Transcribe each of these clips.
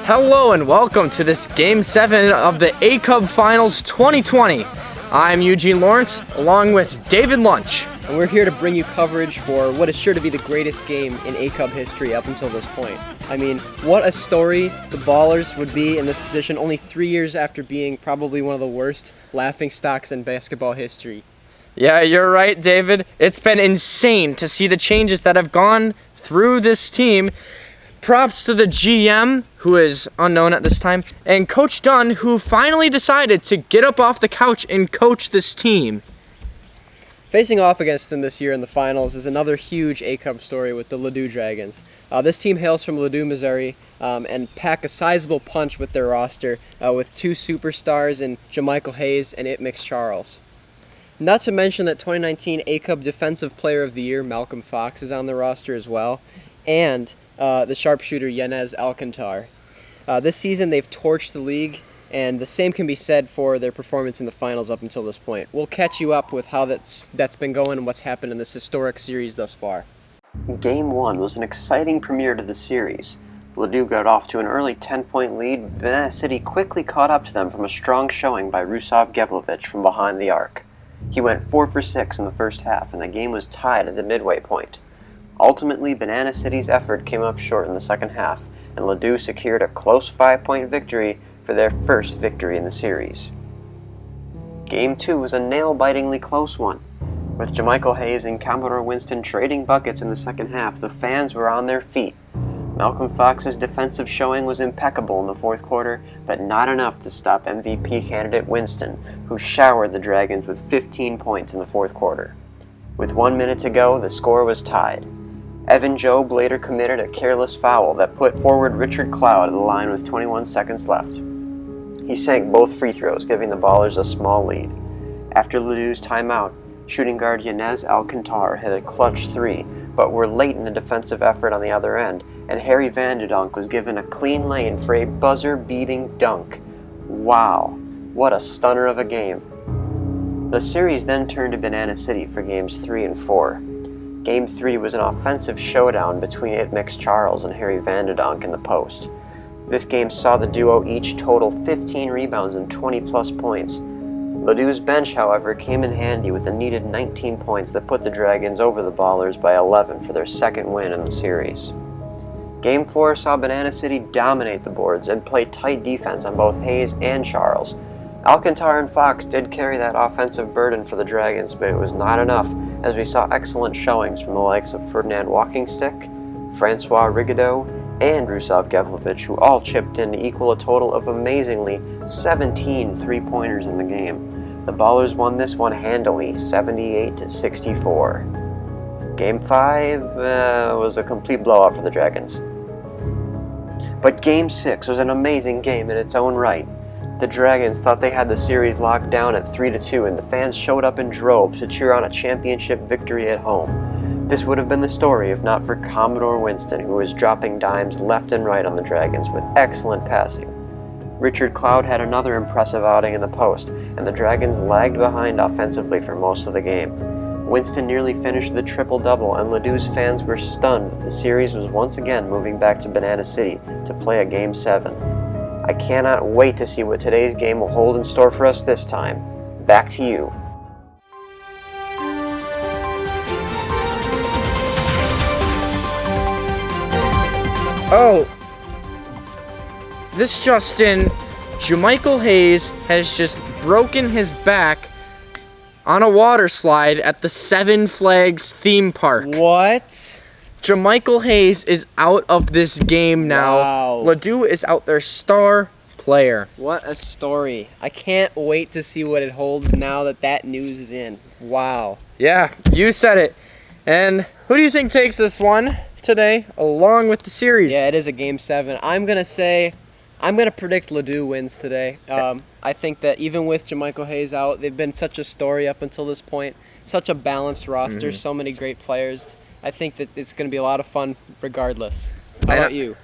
Hello and welcome to this Game 7 of the ACUB Finals 2020. I'm Eugene Lawrence, along with David Lunch. And we're here to bring you coverage for what is sure to be the greatest game in ACUB history up until this point. I mean, what a story the Ballers would be in this position only 3 years after being probably one of the worst laughingstocks in basketball history. Yeah, you're right, David. It's been insane to see the changes that have gone through this team. Props to the GM, who is unknown at this time, and Coach Dunn, who finally decided to get up off the couch and coach this team. Facing off against them this year in the finals is another huge ACUB story with the Ladue Dragons. This team hails from Ladue, Missouri, and pack a sizable punch with their roster with two superstars in JaMychal Hayes and Itmix Charles. Not to mention that 2019 ACUB Defensive Player of the Year Malcolm Fox is on the roster as well, and the sharpshooter Yanez Alcantar. This season they've torched the league, and the same can be said for their performance in the finals up until this point. We'll catch you up with how that's been going and what's happened in this historic series thus far. Game 1 was an exciting premiere to the series. Ladue got off to an early 10-point lead. Banana City quickly caught up to them from a strong showing by Rusav Gevlovich from behind the arc. He went 4 for 6 in the first half, and the game was tied at the midway point. Ultimately, Banana City's effort came up short in the second half, and Ladue secured a close 5-point victory for their first victory in the series. Game 2 was a nail-bitingly close one. With JaMychal Hayes and Commodore Winston trading buckets in the second half, the fans were on their feet. Malcolm Fox's defensive showing was impeccable in the fourth quarter, but not enough to stop MVP candidate Winston, who showered the Dragons with 15 points in the fourth quarter. With 1 minute to go, the score was tied. Evan Jobe later committed a careless foul that put forward Richard Cloud at the line with 21 seconds left. He sank both free throws, giving the Ballers a small lead. After Ladue's timeout, shooting guard Yanez Alcantar hit a clutch three, but were late in the defensive effort on the other end, and Harry Vanderdonk was given a clean lane for a buzzer-beating dunk. Wow, what a stunner of a game. The series then turned to Banana City for games 3 and 4. Game 3 was an offensive showdown between Itmix Charles and Harry Vanderdonk in the post. This game saw the duo each total 15 rebounds and 20-plus points. Ladue's bench, however, came in handy with a needed 19 points that put the Dragons over the Ballers by 11 for their second win in the series. Game 4 saw Banana City dominate the boards and play tight defense on both Hayes and Charles. Alcantar and Fox did carry that offensive burden for the Dragons, but it was not enough, as we saw excellent showings from the likes of Ferdinand Walkingstick, Francois Rigaudot, and Rusav Gevlovich, who all chipped in to equal a total of amazingly 17 three-pointers in the game. The Ballers won this one handily, 78-64. Game 5 was a complete blowout for the Dragons. But Game 6 was an amazing game in its own right. The Dragons thought they had the series locked down at 3-2, and the fans showed up in droves to cheer on a championship victory at home. This would have been the story if not for Commodore Winston, who was dropping dimes left and right on the Dragons with excellent passing. Richard Cloud had another impressive outing in the post, and the Dragons lagged behind offensively for most of the game. Winston nearly finished the triple-double, and Ladue's fans were stunned that the series was once again moving back to Banana City to play a Game 7. I cannot wait to see what today's game will hold in store for us this time. Back to you. Oh, this Justin, JaMychal Hayes has just broken his back on a water slide at the Seven Flags theme park. What? JaMychal Hayes is out of this game now. Wow. Ladue is out their star player. What a story. I can't wait to see what it holds now that news is in. Wow. Yeah, you said it. And who do you think takes this one today, along with the series? Yeah, it is a Game 7. I'm going to predict Ladue wins today. I think that even with JaMychal Hayes out, they've been such a story up until this point. Such a balanced roster, so many great players. I think that it's going to be a lot of fun regardless. How about you?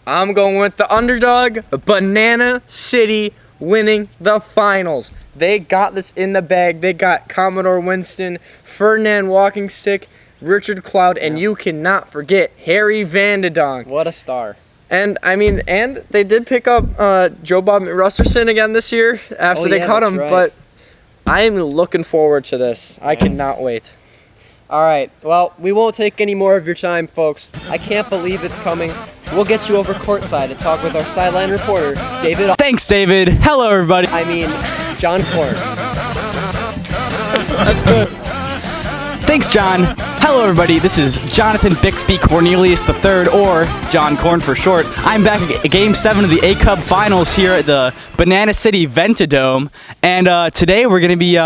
I'm going with the underdog, Banana City, winning the finals. They got this in the bag. They got Commodore Winston, Ferdinand Walkingstick, Richard Cloud, and you cannot forget Harry Vandedonk. What a star. And I mean, and they did pick up Joe Bob Rusterson again this year after they cut him. Right. But I am looking forward to this. I cannot wait. All right. Well, we won't take any more of your time, folks. I can't believe it's coming. We'll get you over courtside to talk with our sideline reporter, David. Thanks, David. Hello, everybody. I mean, John Korn. That's good. Thanks, John. Hello, everybody. This is Jonathan Bixby Cornelius III, or John Korn for short. I'm back at Game 7 of the ACUB Finals here at the Banana City Ventadome, and today we're going to be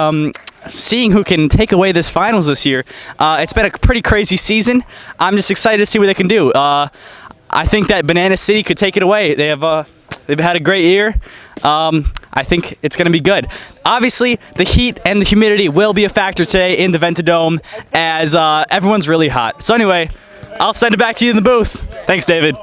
seeing who can take away this finals this year. It's been a pretty crazy season. I'm just excited to see what they can do. I think that Banana City could take it away. They've had a great year. I think it's going to be good. Obviously, the heat and the humidity will be a factor today in the Ventadome, as everyone's really hot. So anyway, I'll send it back to you in the booth. Thanks, David.